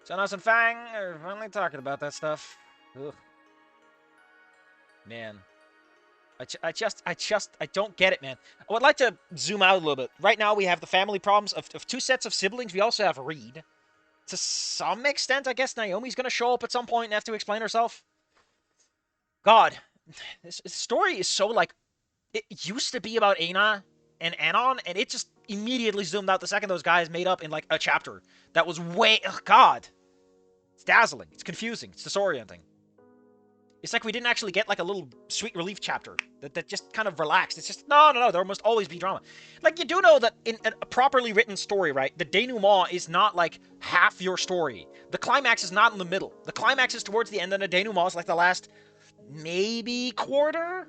Sonos and Fang are finally talking about that stuff. Ugh. Man. I don't get it, man. I would like to zoom out a little bit. Right now, we have the family problems of two sets of siblings. We also have Reed. To some extent, I guess Naomi's going to show up at some point and have to explain herself. God, this story is so, like, it used to be about Aina and Anon, and it just immediately zoomed out the second those guys made up in, like, a chapter. That was way... Ugh, God. It's dazzling. It's confusing. It's disorienting. It's like we didn't actually get, like, a little sweet relief chapter that just kind of relaxed. It's just, no, there must always be drama. Like, you do know that in a properly written story, right, the denouement is not, like, half your story. The climax is not in the middle. The climax is towards the end, and the denouement is, like, the last, maybe, quarter?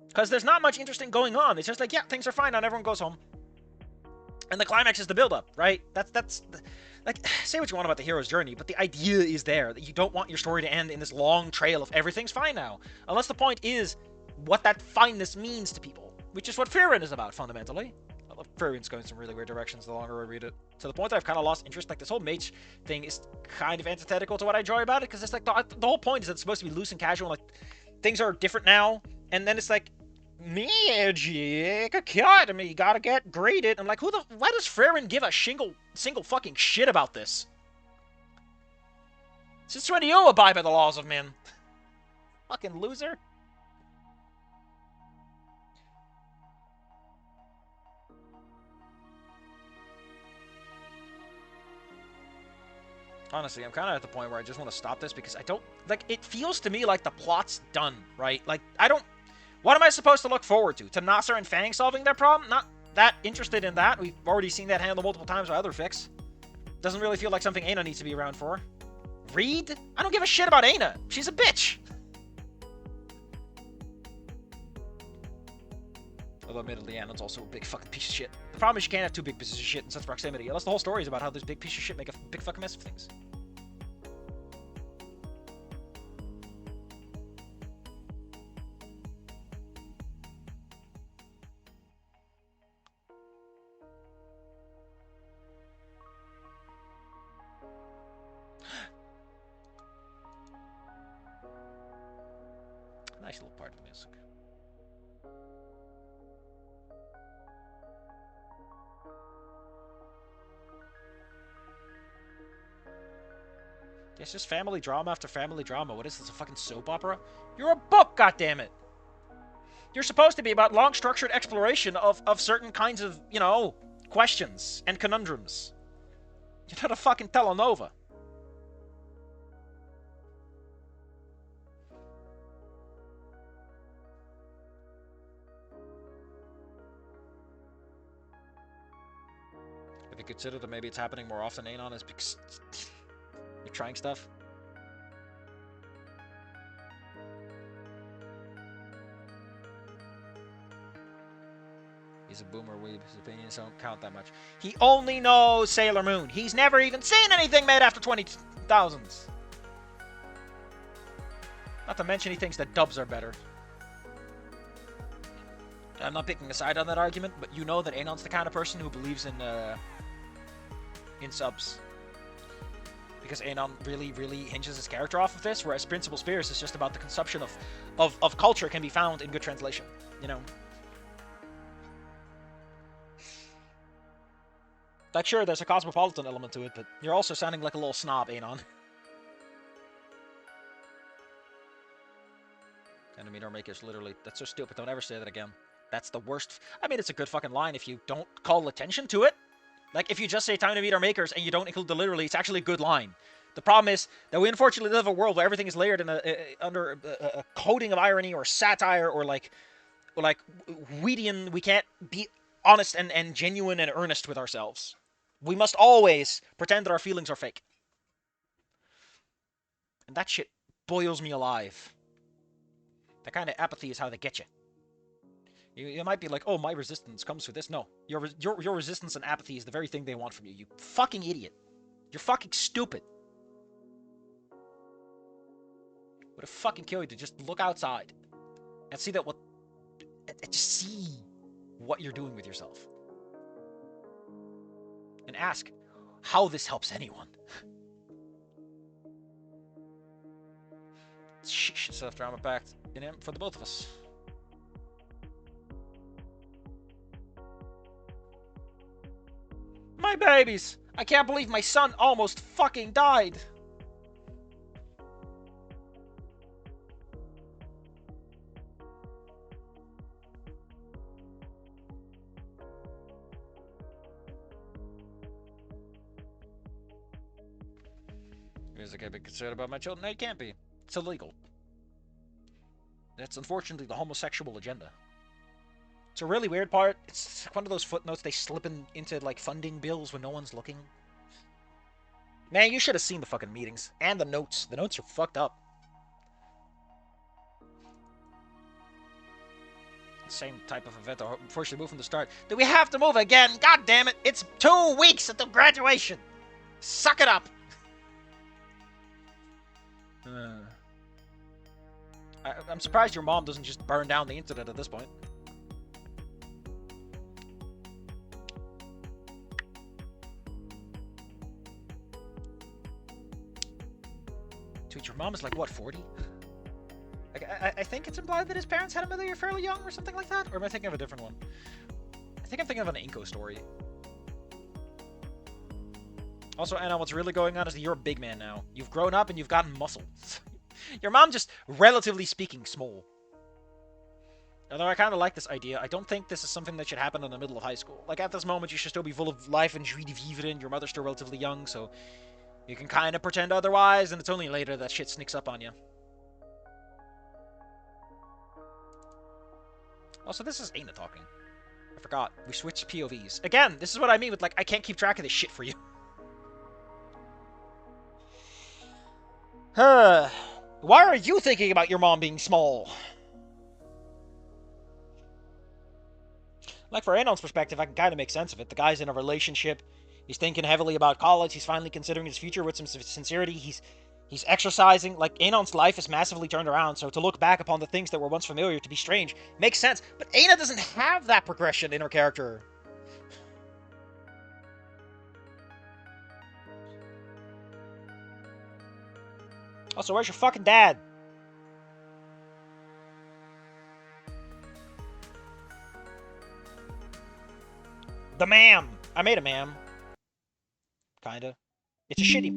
Because there's not much interesting going on. It's just like, yeah, things are fine, and everyone goes home. And the climax is the build-up, right? That's like, say what you want about the hero's journey, but the idea is there, that you don't want your story to end in this long trail of everything's fine now. Unless the point is what that fineness means to people, which is what Frieren is about, fundamentally. I love Frieren's going some really weird directions the longer I read it. To the point that I've kind of lost interest. Like, this whole mage thing is kind of antithetical to what I enjoy about it, because it's like, the whole point is that it's supposed to be loose and casual, like, things are different now, and then it's like, Magic Academy, you gotta get graded. I'm like, why does Frieren give a single fucking shit about this? Since when do you abide by the laws of men? Fucking loser. Honestly, I'm kind of at the point where I just want to stop this because I don't, like, it feels to me like the plot's done, right? Like, what am I supposed to look forward to? To Nasser and Fang solving their problem? Not that interested in that. We've already seen that handled multiple times by other Fics. Doesn't really feel like something Aina needs to be around for. Reed? I don't give a shit about Aina. She's a bitch. Although admittedly, Anon's also a big fucking piece of shit. The problem is you can't have two big pieces of shit in such proximity. Unless the whole story is about how this big piece of shit make a big fucking mess of things. Nice little part of music. It's just family drama after family drama. What is this, a fucking soap opera? You're a book, goddammit! You're supposed to be about long, structured exploration of certain kinds of, you know, questions and conundrums. You're not a fucking telenova. Have you considered that maybe it's happening more often, Anon, is because you're trying stuff? He's a boomer weeb. His opinions don't count that much. He only knows Sailor Moon. He's never even seen anything made after 2000s. Not to mention he thinks that dubs are better. I'm not picking a side on that argument, but you know that Anon's the kind of person who believes in subs. Because Anon really, really hinges his character off of this, whereas Principal Spears is just about the consumption of culture can be found in good translation. You know? Like, sure, there's a cosmopolitan element to it, but you're also sounding like a little snob, Anon. Enemy door makers, literally. That's so stupid. Don't ever say that again. That's the worst. I mean, it's a good fucking line if you don't call attention to it. Like, if you just say time to meet our makers and you don't include the literally, it's actually a good line. The problem is that we unfortunately live in a world where everything is layered in under a coating of irony or satire or like Whedian. We can't be honest and genuine and earnest with ourselves. We must always pretend that our feelings are fake. And that shit boils me alive. That kind of apathy is how they get you. You might be like, oh, my resistance comes with this. No, your resistance and apathy is the very thing they want from you. You fucking idiot. You're fucking stupid. Would it fucking kill you to just look outside and see that just see what you're doing with yourself. And ask how this helps anyone. Sheesh, self-drama packed in him for the both of us. My babies! I can't believe my son almost fucking died! Is it a bit concerned about my children? No, you can't be. It's illegal. That's unfortunately the homosexual agenda. It's a really weird part. It's one of those footnotes they slip into like funding bills when no one's looking. Man, you should have seen the fucking meetings and the notes. The notes are fucked up. Same type of event, unfortunately, moved from the start. Do we have to move again? God damn it! It's 2 weeks until graduation. Suck it up. I'm surprised your mom doesn't just burn down the internet at this point. Dude, your mom is like, what, 40? I think it's implied that his parents had him when they were fairly young or something like that? Or am I thinking of a different one? I think I'm thinking of an Inko story. Also, Anna, what's really going on is that you're a big man now. You've grown up and you've gotten muscles. Your mom just, relatively speaking, small. Although I kind of like this idea, I don't think this is something that should happen in the middle of high school. Like, at this moment, you should still be full of life and joie de vivre, and your mother's still relatively young, so you can kind of pretend otherwise, and it's only later that shit sneaks up on you. Also, this is Aina talking. I forgot. We switched POVs. Again, this is what I mean with, like, I can't keep track of this shit for you. Why are you thinking about your mom being small? Like, for Anon's perspective, I can kind of make sense of it. The guy's in a relationship. He's thinking heavily about college. He's finally considering his future with some sincerity. He's exercising. Like, Anon's life is massively turned around, so to look back upon the things that were once familiar to be strange makes sense. But Aina doesn't have that progression in her character. Also, where's your fucking dad? The ma'am. I made a ma'am. Kinda. It's a shitty...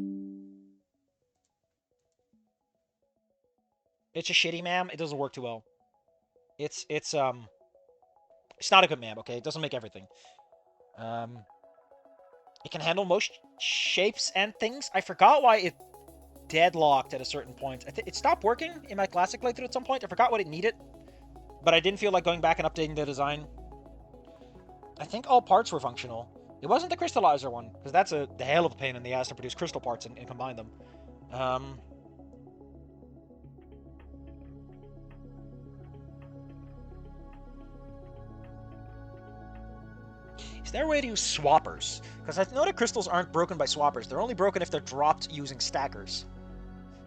It's a shitty ma'am. It doesn't work too well. It's not a good ma'am, okay? It doesn't make everything. It can handle most shapes and things. I forgot why it deadlocked at a certain point. It stopped working in my classic playthrough at some point. I forgot what it needed. But I didn't feel like going back and updating the design. I think all parts were functional. It wasn't the crystallizer one, because that's the hell of a pain in the ass to produce crystal parts and combine them. Is there a way to use swappers? Because I know that crystals aren't broken by swappers. They're only broken if they're dropped using stackers.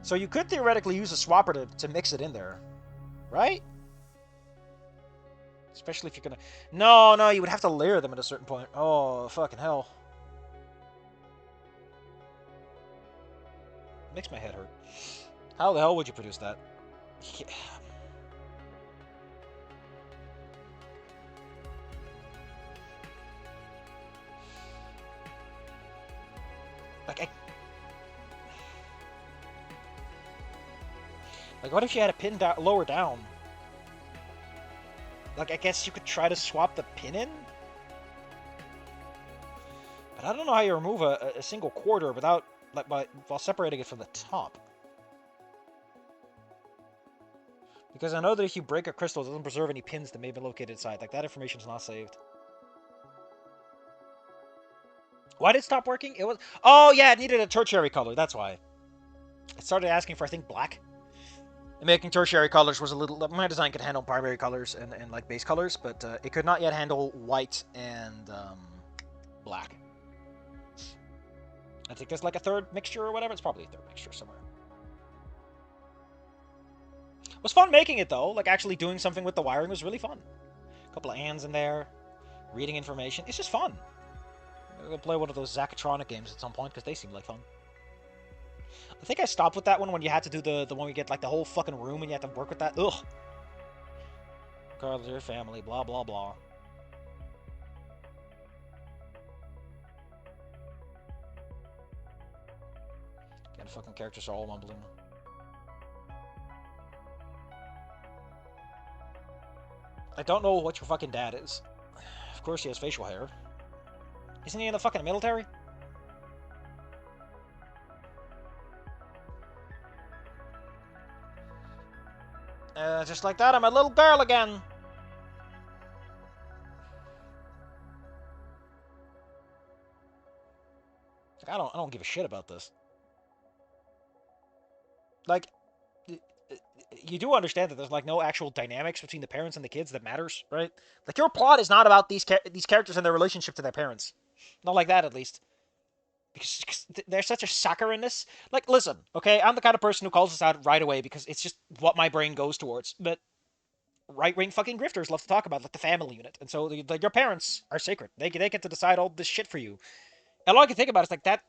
So you could theoretically use a swapper to mix it in there. Right? Especially if you're gonna... No, you would have to layer them at a certain point. Oh, fucking hell. Makes my head hurt. How the hell would you produce that? Yeah. Like, what if you had a pin lower down? Like, I guess you could try to swap the pin in? But I don't know how you remove a single quarter without, like, while separating it from the top. Because I know that if you break a crystal, it doesn't preserve any pins that may have been located inside. Like, that information is not saved. Why did it stop working? It was... Oh, yeah, it needed a tertiary color. That's why. It started asking for, I think, black. And making tertiary colors was a little... My design could handle primary colors and like, base colors, but it could not yet handle white and black. I think there's, like, a third mixture or whatever. It's probably a third mixture somewhere. It was fun making it, though. Like, actually doing something with the wiring was really fun. A couple of ands in there. Reading information. It's just fun. I'm going to play one of those Zachatronic games at some point, because they seem like fun. I think I stopped with that one when you had to do the one where you get like the whole fucking room and you have to work with that. Ugh. Regardless of your family, blah blah blah. Again, fucking characters are all mumbling. I don't know what your fucking dad is. Of course he has facial hair. Isn't he in the fucking military? Just like that, I'm a little girl again. Like, I don't give a shit about this. Like, you do understand that there's like no actual dynamics between the parents and the kids that matters, right? Like your plot is not about these characters and their relationship to their parents. Not like that, at least. Because they're such a sucker in this. Like, listen, okay, I'm the kind of person who calls this out right away because it's just what my brain goes towards. But right-wing fucking grifters love to talk about like the family unit, and so like your parents are sacred. They get to decide all this shit for you. And all I can think about is like that.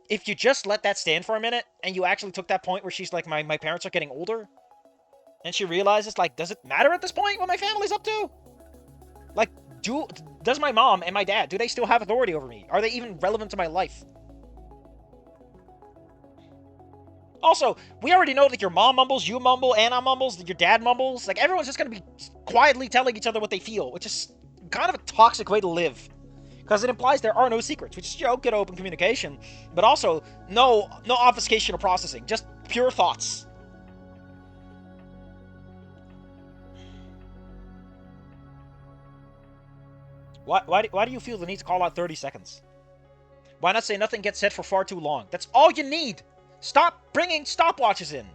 If you just let that stand for a minute, and you actually took that point where she's like, my parents are getting older, and she realizes like, does it matter at this point what my family's up to? Like, does my mom and my dad, do they still have authority over me? Are they even relevant to my life? Also, we already know that your mom mumbles, you mumble, Anna mumbles, that your dad mumbles. Like, everyone's just gonna be quietly telling each other what they feel, which is kind of a toxic way to live. Because it implies there are no secrets, which is, good open communication, but also no obfuscation or processing, just pure thoughts. Why do you feel the need to call out 30 seconds? Why not say nothing gets said for far too long? That's all you need. Stop bringing stopwatches in.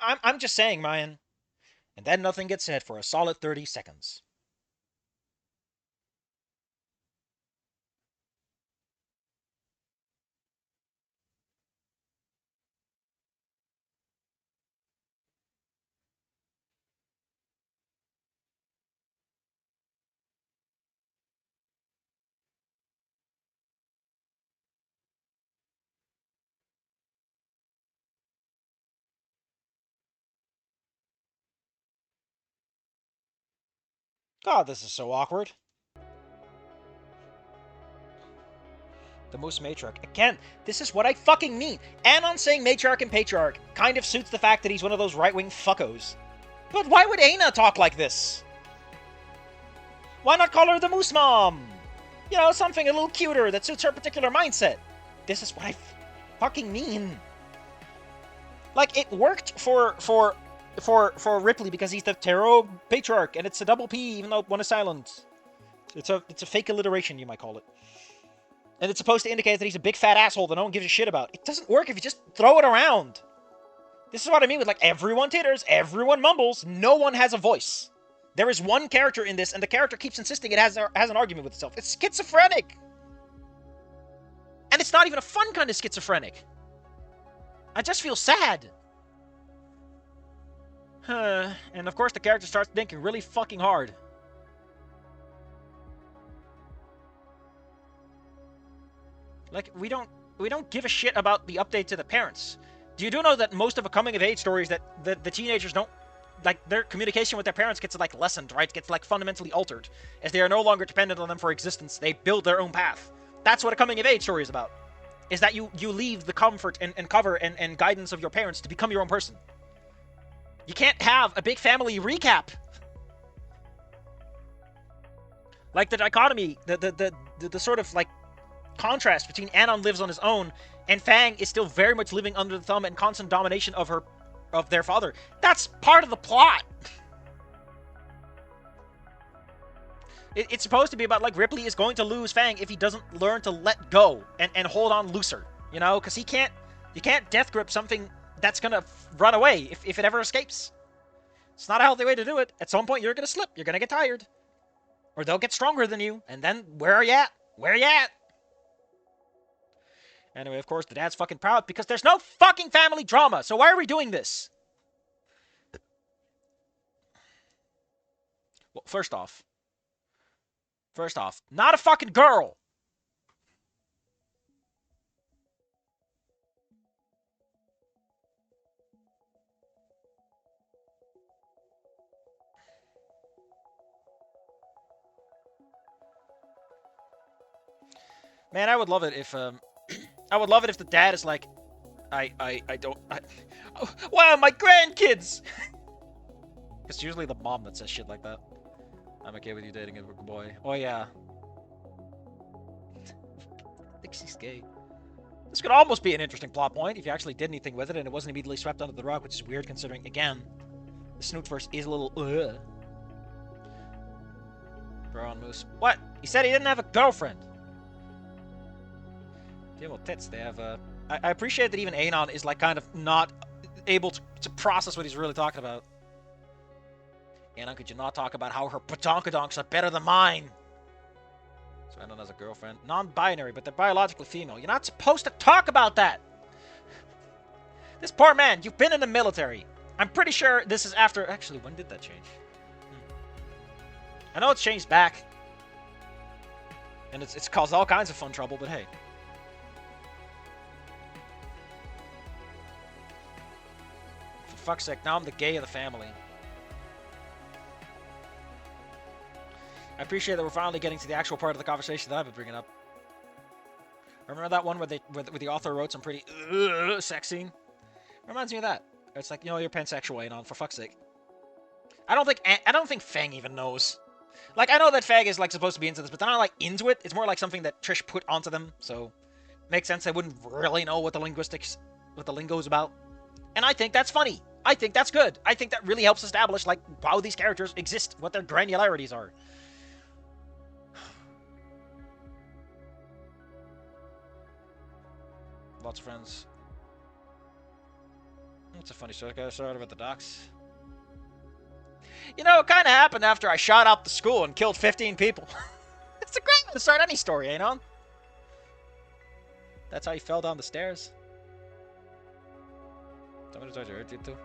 I'm just saying, Mayan. And then nothing gets said for a solid 30 seconds. God, this is so awkward. The Mous matriarch. Again, this is what I fucking mean. Anon saying matriarch and patriarch kind of suits the fact that he's one of those right-wing fuckos. But why would Aina talk like this? Why not call her the Mous mom? You know, something a little cuter that suits her particular mindset. This is what I fucking mean. Like, it worked for Ripley because he's the tarot patriarch, and it's a double P even though one is silent. It's a fake alliteration, you might call it. And it's supposed to indicate that he's a big fat asshole that no one gives a shit about. It doesn't work if you just throw it around. This is what I mean with, like, everyone titters, everyone mumbles, no one has a voice. There is one character in this, and the character keeps insisting it has an argument with itself. It's schizophrenic! And it's not even a fun kind of schizophrenic. I just feel sad. And of course the character starts thinking really fucking hard. Like, we don't give a shit about the update to the parents. Do you know that most of the coming-of-age stories that the teenagers don't, like, their communication with their parents gets, like, lessened, right? Gets, like, fundamentally altered. As they are no longer dependent on them for existence. They build their own path. That's what a coming-of-age story is about. Is that you leave the comfort and cover and guidance of your parents to become your own person. You can't have a big family recap. Like, the dichotomy, the sort of, like, contrast between Anon lives on his own and Fang is still very much living under the thumb and constant domination of their father. That's part of the plot. It's supposed to be about, like, Ripley is going to lose Fang if he doesn't learn to let go and hold on looser, you know, because you can't death grip something that's gonna run away if it ever escapes. It's not a healthy way to do it. At some point you're gonna slip, you're gonna get tired, or they'll get stronger than you, and then where are you at? Where are you at? Anyway, of course, the dad's fucking proud because there's no fucking family drama. So why are we doing this? Well, first off, not a fucking girl. Man, I would love it if I would love it if the dad is like, I don't. Oh, wow, my grandkids. It's usually the mom that says shit like that. I'm okay with you dating a boy. Oh yeah. I think she's gay. This could almost be an interesting plot point if you actually did anything with it and it wasn't immediately swept under the rug, which is weird considering, again, the Snoot verse is a little Bro on Mous. What? He said he didn't have a girlfriend. Well, tits. They have I appreciate that even Anon is like kind of not able to process what he's really talking about. Anon, could you not talk about how her patonkadonks are better than mine? So Anon has a girlfriend. Non-binary, but they're biologically female. You're not supposed to talk about that! This poor man, you've been in the military. I'm pretty sure this is after... Actually, when did that change? I know it's changed back. And it's caused all kinds of fun trouble, but hey. For fuck's sake, now I'm the gay of the family. I appreciate that we're finally getting to the actual part of the conversation that I've been bringing up. Remember that one where the author wrote some pretty sex scene? Reminds me of that. It's like, you know, you're pansexual, Anon, for fuck's sake. I don't think Fang even knows. Like, I know that Fang is like supposed to be into this, but they're not like into it. It's more like something that Trish put onto them, so makes sense they wouldn't really know what the lingo is about. And I think that's funny. I think that's good. I think that really helps establish like how these characters exist, what their granularities are. Lots of friends. That's a funny story. I got started about the docks. You know, it kind of happened after I shot up the school and killed 15 people. It's a great way to start any story, you know? That's how he fell down the stairs. Somebody tried to hurt you too.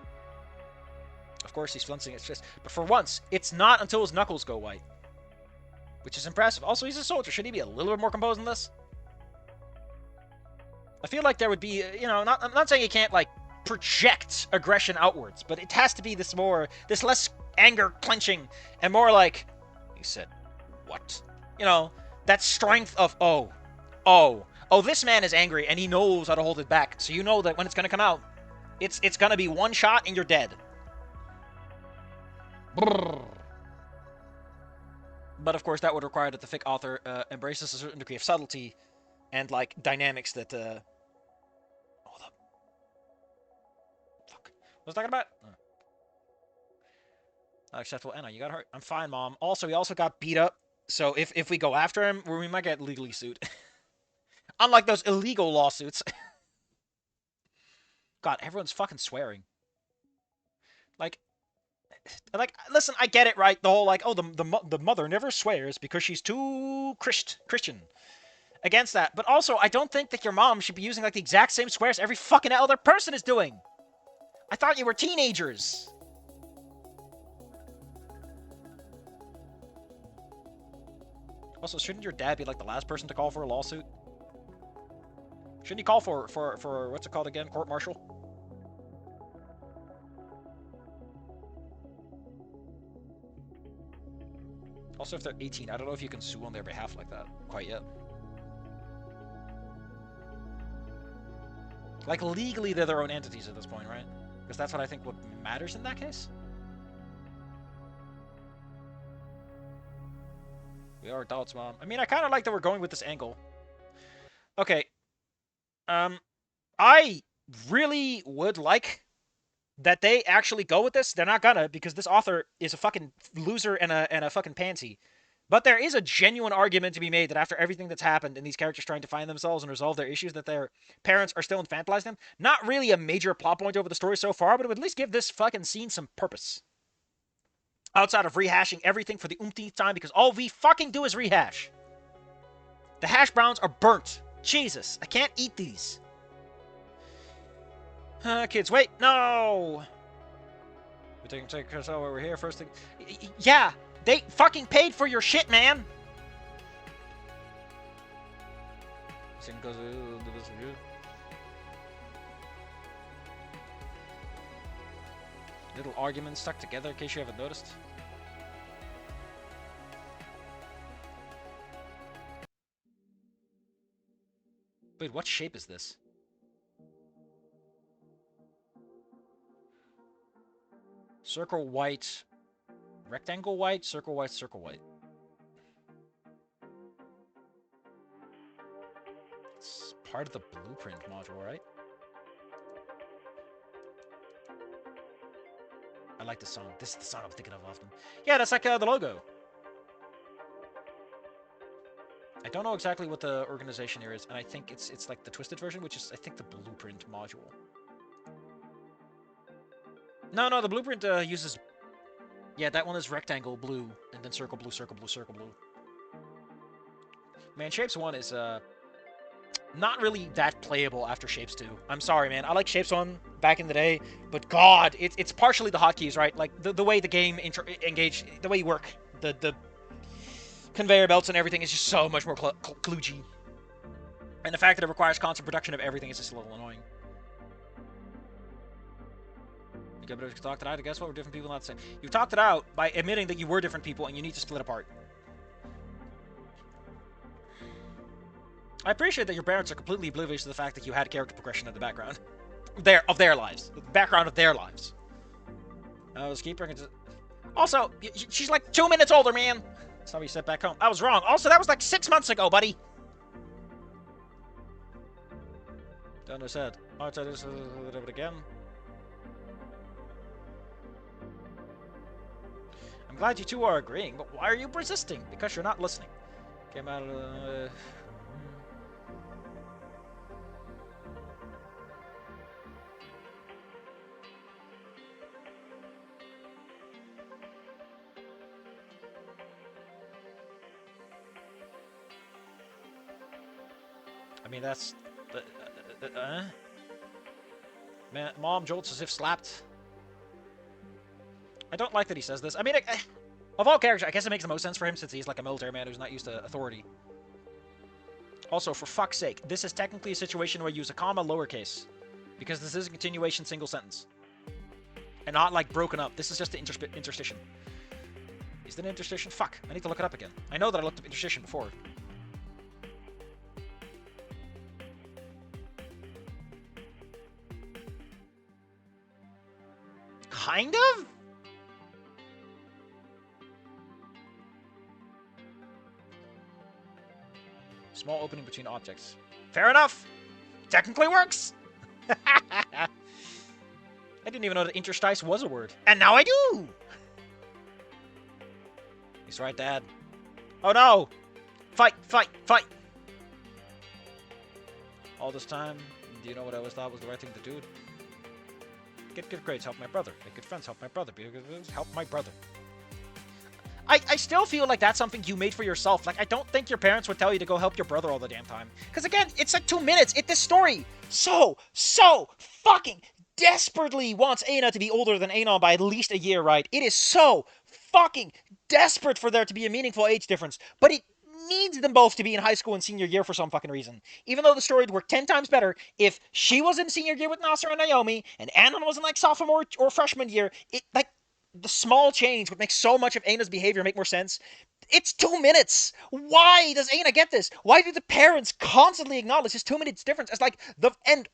Of course, he's flinching his fist. But for once, it's not until his knuckles go white. Which is impressive. Also, he's a soldier. Should he be a little bit more composed than this? I feel like there would be, you know, I'm not saying you can't, like, project aggression outwards, but it has to be this less anger clenching, and more like, he said, what? You know, that strength of, oh, this man is angry, and he knows how to hold it back, so you know that when it's gonna come out, it's gonna be one shot and you're dead. Brrr. But of course, that would require that the fic author embraces a certain degree of subtlety and, like, dynamics that, hold up. Fuck. What was I talking about? Oh. Not acceptable. Anna, you got hurt. I'm fine, Mom. Also, he also got beat up, so if we go after him, we might get legally sued. Unlike those illegal lawsuits. God, everyone's fucking swearing. Like, listen, I get it, right? The whole, like, oh, the mother never swears because she's too Christian. Against that, but also I don't think that your mom should be using like the exact same swears every fucking other person is doing. I thought you were teenagers. Also, shouldn't your dad be like the last person to call for a lawsuit? Shouldn't he call for what's it called again? Court martial? Also, if they're 18, I don't know if you can sue on their behalf like that quite yet. Like, legally, they're their own entities at this point, right? Because that's what I think what matters in that case. We are adults, Mom. I mean, I kind of like that we're going with this angle. Okay. I really would like that they actually go with this. They're not gonna, because this author is a fucking loser and a fucking pansy. But there is a genuine argument to be made that after everything that's happened and these characters trying to find themselves and resolve their issues, that their parents are still infantilizing them. Not really a major plot point over the story so far, but it would at least give this fucking scene some purpose. Outside of rehashing everything for the umpteenth time, because all we fucking do is rehash. The hash browns are burnt. Jesus, I can't eat these. Kids, wait, no! We're taking care of we're here first thing. Yeah! They fucking paid for your shit, man! Little arguments stuck together in case you haven't noticed. Wait, what shape is this? Circle white, rectangle white, circle white, circle white. It's part of the blueprint module, right? I like this song. This is the song I'm thinking of often. Yeah, that's like the logo. I don't know exactly what the organization here is, and I think it's like the twisted version, which is, I think, the blueprint module. No, the blueprint uses... Yeah, that one is rectangle blue, and then circle blue, circle blue, circle blue. Man, Shapes 1 is not really that playable after Shapes 2. I'm sorry, man. I like Shapes 1 back in the day, but God, it's partially the hotkeys, right? Like, the way the game engage, the way you work, the conveyor belts and everything is just so much more kludgy. And the fact that it requires constant production of everything is just a little annoying. You talked it out. Guess what? We're different people, not the same. You talked it out by admitting that you were different people and you need to split apart. I appreciate that your parents are completely oblivious to the fact that you had character progression in the background. Of their lives. The background of their lives. I was keeping it. Also, she's like 2 minutes older, man. That's how you said back home. I was wrong. Also, that was like 6 months ago, buddy. Don't know said. I'll try this again. I'm glad you two are agreeing, but why are you persisting? Because you're not listening. Came out of I mean, that's... Man, Mom jolts as if slapped. I don't like that he says this. I mean, of all characters, I guess it makes the most sense for him since he's like a military man who's not used to authority. Also, for fuck's sake, this is technically a situation where you use a comma lowercase. Because this is a continuation single sentence. And not like broken up. This is just the interstitial. Is that an interstitial? Fuck, I need to look it up again. I know that I looked up interstitial before. Kind of? Small opening between objects. Fair enough. Technically works. I didn't even know that interstice was a word. And now I do. He's right, Dad. Oh no. Fight, fight, fight. All this time, do you know what I always thought was the right thing to do? Get good grades, help my brother. Make good friends, help my brother. Be good, help my brother. I still feel like that's something you made for yourself. Like, I don't think your parents would tell you to go help your brother all the damn time. Because, again, it's like 2 minutes. This story so fucking desperately wants Aina to be older than Anon by at least a year, right? It is so fucking desperate for there to be a meaningful age difference. But it needs them both to be in high school and senior year for some fucking reason. Even though the story would work 10 times better if she was in senior year with Nasser and Naomi, and Anon was in, like, sophomore or freshman year. The small change would make so much of Aina's behavior make more sense. It's 2 minutes. Why does Aina get this? Why do the parents constantly acknowledge this 2 minutes difference as like the end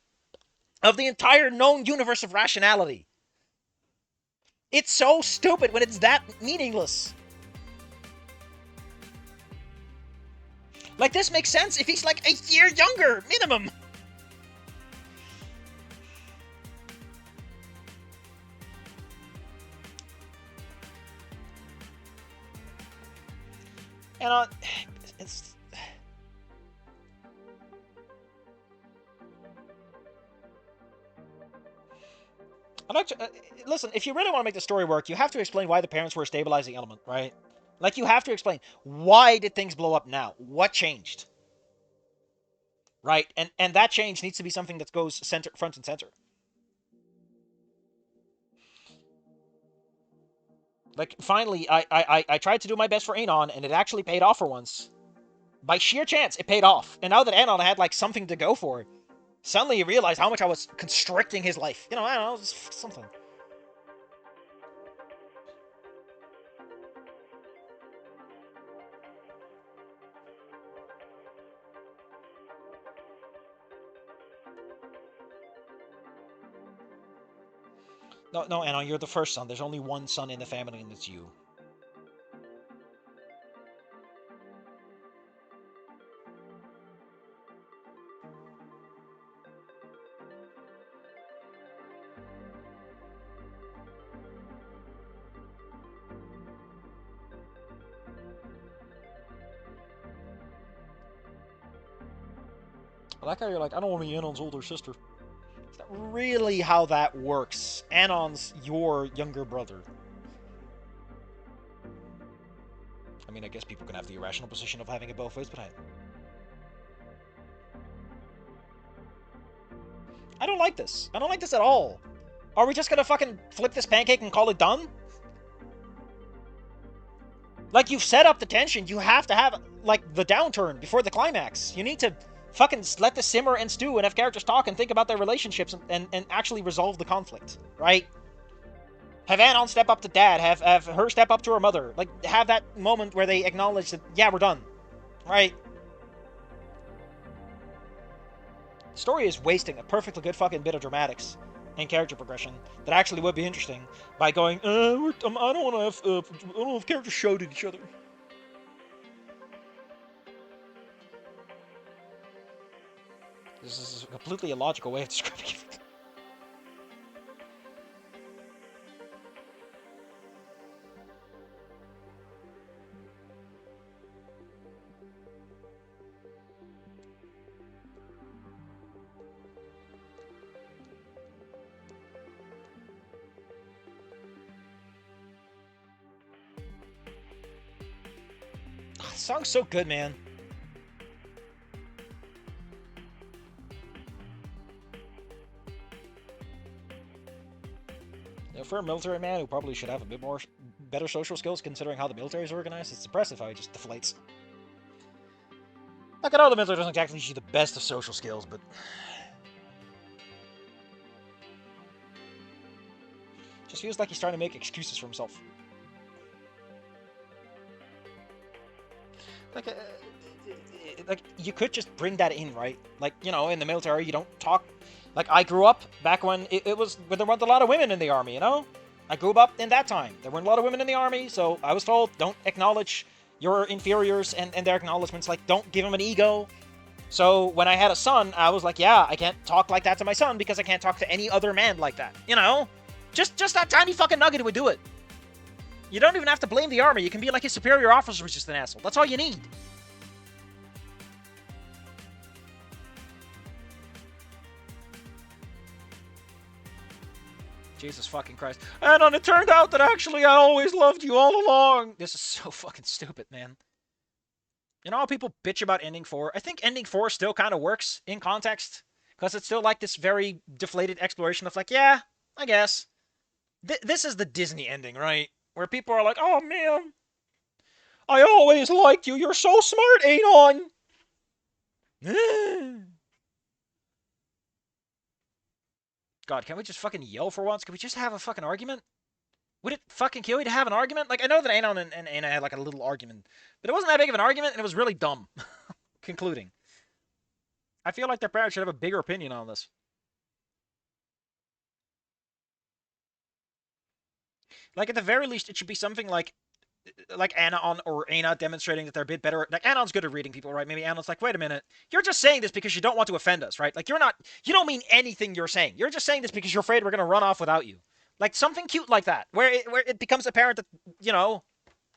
of the entire known universe of rationality? It's so stupid when it's that meaningless. Like, this makes sense if he's like a year younger, minimum. And it's... listen, if you really want to make the story work, you have to explain why the parents were a stabilizing element, right? Like, you have to explain, why did things blow up now? What changed? Right? And that change needs to be something that goes front and center. Like, finally, I tried to do my best for Anon, and it actually paid off for once. By sheer chance, it paid off. And now that Anon had, like, something to go for, suddenly he realized how much I was constricting his life. You know, I don't know, something. No, no, Anna, you're the first son. There's only one son in the family, and it's you. I like how you're like, I don't want to be Anon's older sister. Is that really how that works? Anon's your younger brother. I mean, I guess people can have the irrational position of having it both ways, but I don't like this. I don't like this at all. Are we just gonna fucking flip this pancake and call it done? Like, you've set up the tension. You have to have, like, the downturn before the climax. You need to fucking let this simmer and stew and have characters talk and think about their relationships and actually resolve the conflict, right? Have Anon step up to Dad. Have her step up to her mother. Like, have that moment where they acknowledge that, yeah, we're done, right? The story is wasting a perfectly good fucking bit of dramatics and character progression that actually would be interesting by going, I don't want to have characters shout at each other. This is a completely illogical way of describing it. The song's so good, man. You know, for a military man who probably should have a bit more better social skills considering how the military is organized, it's impressive how he just deflates. Like, I know the military doesn't exactly teach you the best of social skills, but just feels like he's trying to make excuses for himself. Like, like, you could just bring that in, right? Like, you know, in the military, you don't talk. Like, I grew up back when it was when there weren't a lot of women in the army, you know? I grew up in that time. There weren't a lot of women in the army, so I was told, don't acknowledge your inferiors and their acknowledgments. Like, don't give them an ego. So when I had a son, I was like, yeah, I can't talk like that to my son because I can't talk to any other man like that. You know? Just that tiny fucking nugget would do it. You don't even have to blame the army. You can be like his superior officer was just an asshole. That's all you need. Jesus fucking Christ. And it turned out that actually I always loved you all along. This is so fucking stupid, man. You know how people bitch about ending 4? I think ending 4 still kind of works in context. Because it's still like this very deflated exploration of like, yeah, I guess. This is the Disney ending, right? Where people are like, oh man, I always liked you. You're so smart, Anon. God, can we just fucking yell for once? Can we just have a fucking argument? Would it fucking kill you to have an argument? Like, I know that Anon and Ana had like a little argument, but it wasn't that big of an argument, and it was really dumb. Concluding. I feel like their parents should have a bigger opinion on this. Like, at the very least, it should be something like Anon or Ana demonstrating that they're a bit better. Like, Anon's good at reading people, right? Maybe Anon's like, wait a minute, you're just saying this because you don't want to offend us, right? Like, you don't mean anything you're saying. You're just saying this because you're afraid we're going to run off without you. Like, something cute like that, where it becomes apparent that, you know,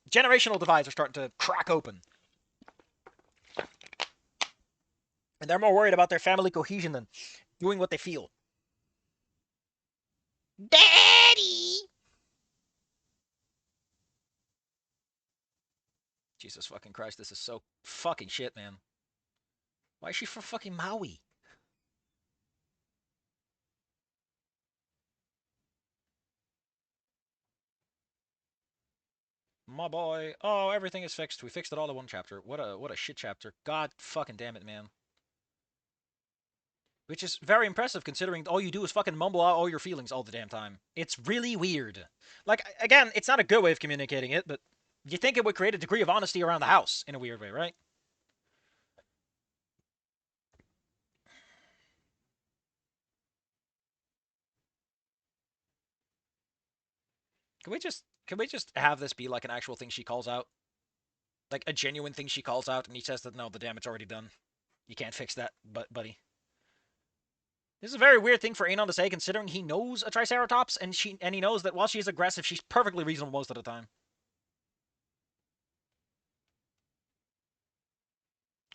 generational divides are starting to crack open. And they're more worried about their family cohesion than doing what they feel. Daddy! Jesus fucking Christ, this is so fucking shit, man. Why is she from fucking Maui? My boy. Oh, everything is fixed. We fixed it all in one chapter. What a shit chapter. God fucking damn it, man. Which is very impressive considering all you do is fucking mumble out all your feelings all the damn time. It's really weird. Like, again, it's not a good way of communicating it, but you think it would create a degree of honesty around the house in a weird way, right? Can we just have this be like an actual thing she calls out? Like a genuine thing she calls out, and he says that no, the damage already done. You can't fix that, buddy. This is a very weird thing for Aenon to say, considering he knows a Triceratops, and he knows that while she's aggressive, she's perfectly reasonable most of the time.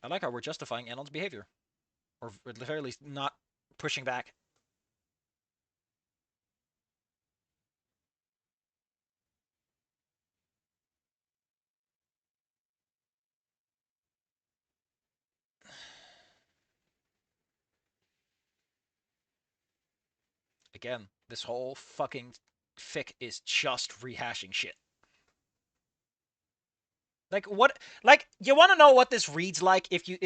I like how we're justifying Aenon's behavior, or at the very least, not pushing back. Again, this whole fucking fic is just rehashing shit. Like what? Like you want to know what this reads like if you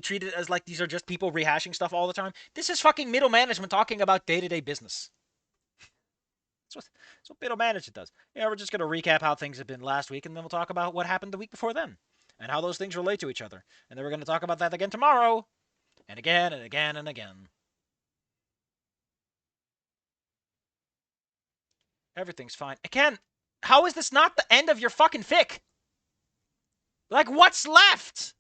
treat it as like these are just people rehashing stuff all the time? This is fucking middle management talking about day-to-day business. That's what middle management does. Yeah, we're just gonna recap how things have been last week, and then we'll talk about what happened the week before then, and how those things relate to each other. And then we're gonna talk about that again tomorrow, and again and again and again. Everything's fine. Again, how is this not the end of your fucking fic? Like, what's left?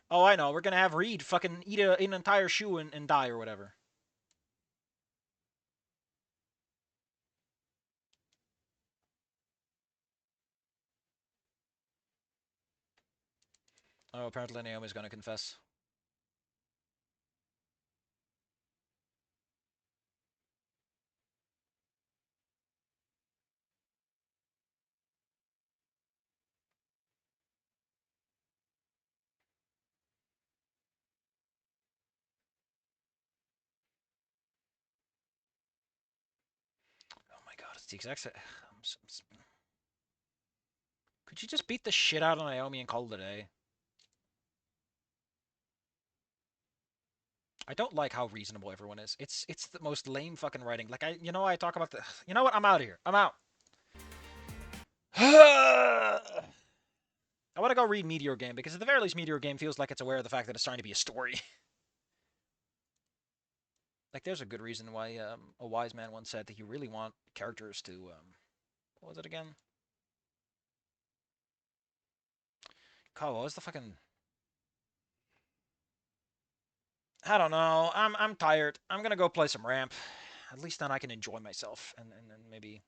Oh, I know. We're gonna have Reed fucking eat an entire shoe and die or whatever. Oh, apparently Naomi's gonna confess. Oh my god, it's the exact. Could you just beat the shit out of Naomi and call it a day? I don't like how reasonable everyone is. It's the most lame fucking writing. Like I talk about the. You know what? I'm out of here. I'm out. I want to go read Meteor Game because at the very least, Meteor Game feels like it's aware of the fact that it's trying to be a story. Like, there's a good reason why a wise man once said that you really want characters to what was it again? God, what was the fucking? I don't know. I'm tired. I'm gonna go play some ramp. At least then I can enjoy myself and maybe